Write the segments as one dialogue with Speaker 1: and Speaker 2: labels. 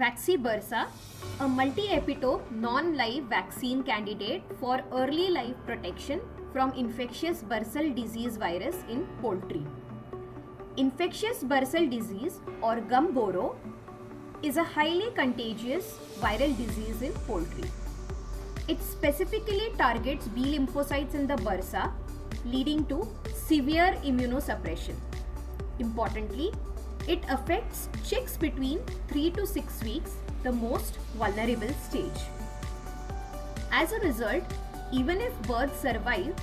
Speaker 1: Vaxibursa, a multi-epitope non-live vaccine candidate for early life protection from infectious bursal disease virus in poultry. Infectious bursal disease or Gumboro is a highly contagious viral disease in poultry. It specifically targets B lymphocytes in the bursa, leading to severe immunosuppression. Importantly, it affects chicks between 3 to 6 weeks, the most vulnerable stage. As a result, even if birds survive,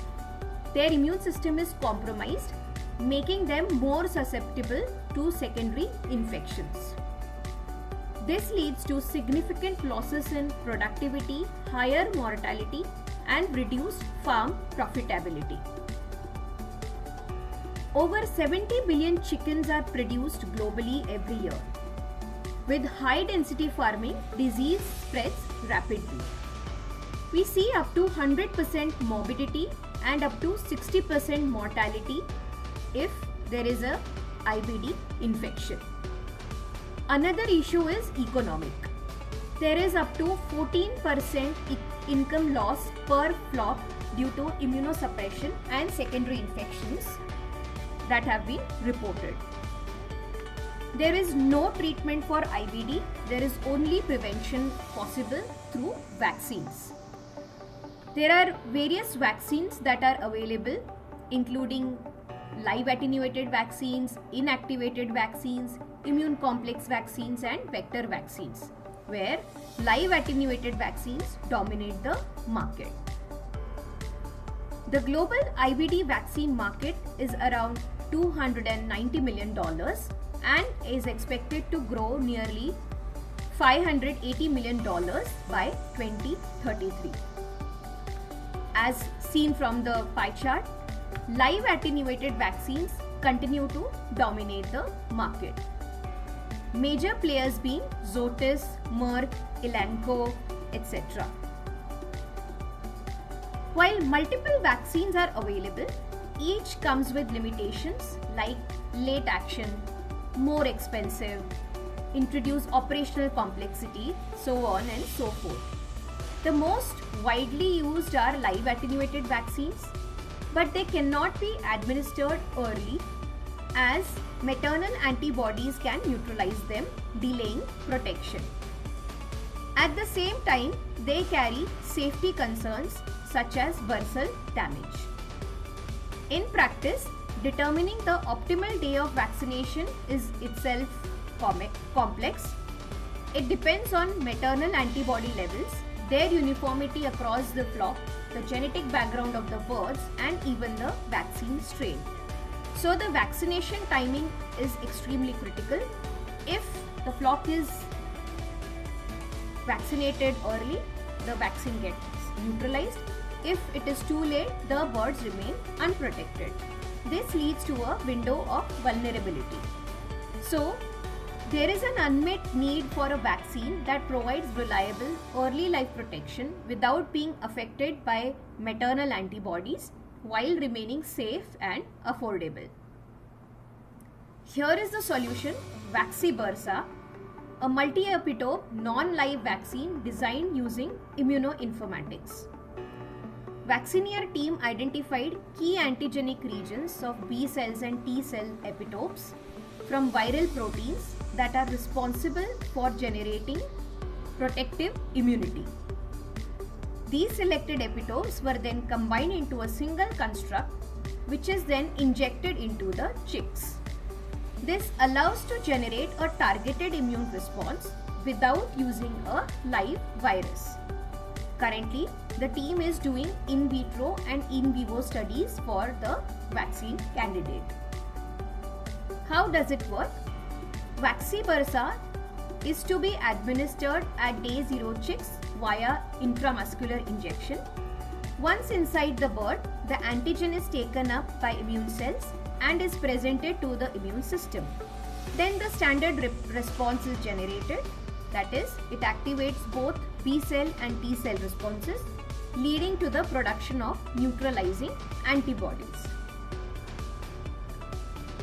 Speaker 1: their immune system is compromised, making them more susceptible to secondary infections. This leads to significant losses in productivity, higher mortality, and reduced farm profitability. Over 70 billion chickens are produced globally every year. With high density farming, disease spreads rapidly. We see up to 100% morbidity and up to 60% mortality if there is a IBD infection. Another issue is economic. There is up to 14% income loss per flock due to immunosuppression and secondary infections that have been reported. There is no treatment for IBD. There is only prevention possible through vaccines. There are various vaccines that are available, including live attenuated vaccines, inactivated vaccines, immune complex vaccines, and vector vaccines, where live attenuated vaccines dominate the market. The global IBD vaccine market is around $290 million and is expected to grow nearly $580 million by 2033. As seen from the pie chart, live attenuated vaccines continue to dominate the market. Major players being Zoetis, Merck, Elanco, etc. While multiple vaccines are available, each comes with limitations like late action, more expensive, introduce operational complexity, so on and so forth. The most widely used are live attenuated vaccines, but they cannot be administered early as maternal antibodies can neutralize them, delaying protection. At the same time, they carry safety concerns such as bursal damage. In practice, determining the optimal day of vaccination is itself complex. It depends on maternal antibody levels, their uniformity across the flock, the genetic background of the birds, and even the vaccine strain. So the vaccination timing is extremely critical. If the flock is vaccinated early, the vaccine gets neutralized. If it is too late, the birds remain unprotected. This leads to a window of vulnerability. So, there is an unmet need for a vaccine that provides reliable early life protection without being affected by maternal antibodies while remaining safe and affordable. Here is the solution: Vaxibursa, a multi-epitope non-live vaccine designed using immunoinformatics. Vaccineer team identified key antigenic regions of B cells and T cell epitopes from viral proteins that are responsible for generating protective immunity. These selected epitopes were then combined into a single construct, which is then injected into the chicks. This allows to generate a targeted immune response without using a live virus. Currently, the team is doing in vitro and in vivo studies for the vaccine candidate. How does it work? Vaxibursa is to be administered at day 0 chicks via intramuscular injection. Once inside the bird, the antigen is taken up by immune cells and is presented to the immune system. Then the standard response is generated, that is, it activates both B cell and T cell responses, leading to the production of neutralizing antibodies.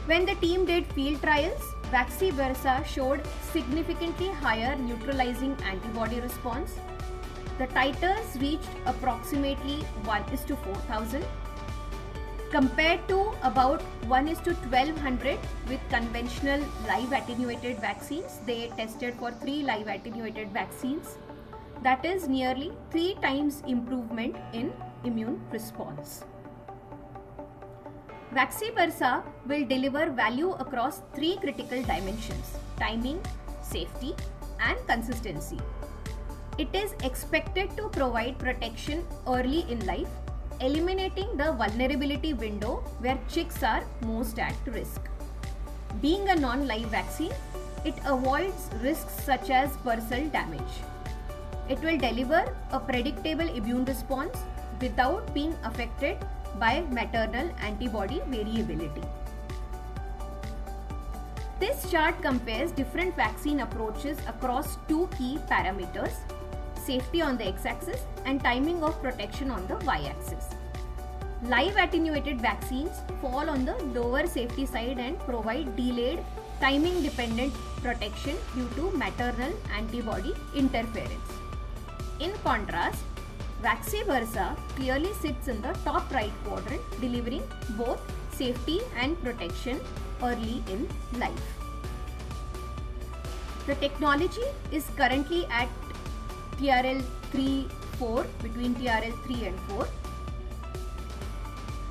Speaker 1: When the team did field trials, Vaxi-Versa showed significantly higher neutralizing antibody response. The titers reached approximately 1:4,000 compared to about 1:1200 with conventional live attenuated vaccines. They tested for 3 live attenuated vaccines. That is nearly 3 times improvement in immune response. Vaxi-Versa will deliver value across 3 critical dimensions: timing, safety, and consistency. It is expected to provide protection early in life, eliminating the vulnerability window where chicks are most at risk. Being a non-live vaccine, it avoids risks such as bursal damage. It will deliver a predictable immune response without being affected by maternal antibody variability. This chart compares different vaccine approaches across 2 key parameters: safety on the x-axis and timing of protection on the y-axis. Live attenuated vaccines fall on the lower safety side and provide delayed timing dependent protection due to maternal antibody interference. In contrast, Vaxi-Versa clearly sits in the top right quadrant, delivering both safety and protection early in life. The technology is currently at TRL 3-4, between TRL 3 and 4.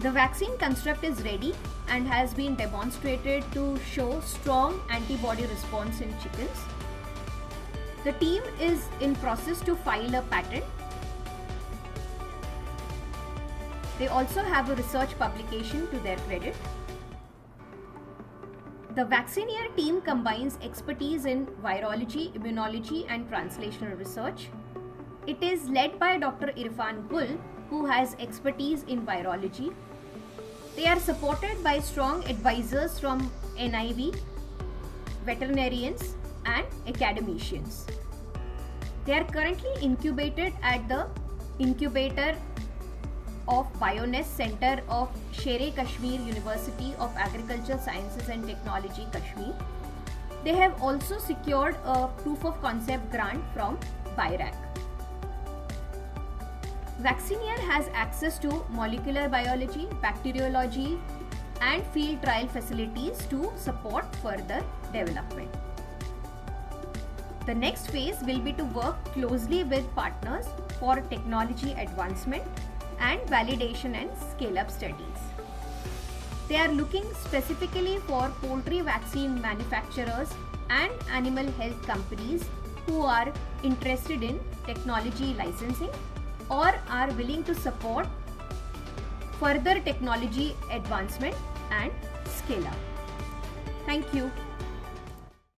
Speaker 1: The vaccine construct is ready and has been demonstrated to show strong antibody response in chickens. The team is in process to file a patent. They also have a research publication to their credit. The Vaxineer team combines expertise in virology, immunology, and translational research. It is led by Dr. Irfan Gul, who has expertise in virology. They are supported by strong advisors from NIV, veterinarians, and academicians. They are currently incubated at the incubator of Bioness Center of Sher-e-Kashmir University of Agricultural Sciences and Technology, Kashmir. They have also secured a proof of concept grant from BIRAC. Vaxineer has access to molecular biology, bacteriology, and field trial facilities to support further development. The next phase will be to work closely with partners for technology advancement and validation and scale-up studies. They are looking specifically for poultry vaccine manufacturers and animal health companies who are interested in technology licensing or are willing to support further technology advancement and scale-up. Thank you.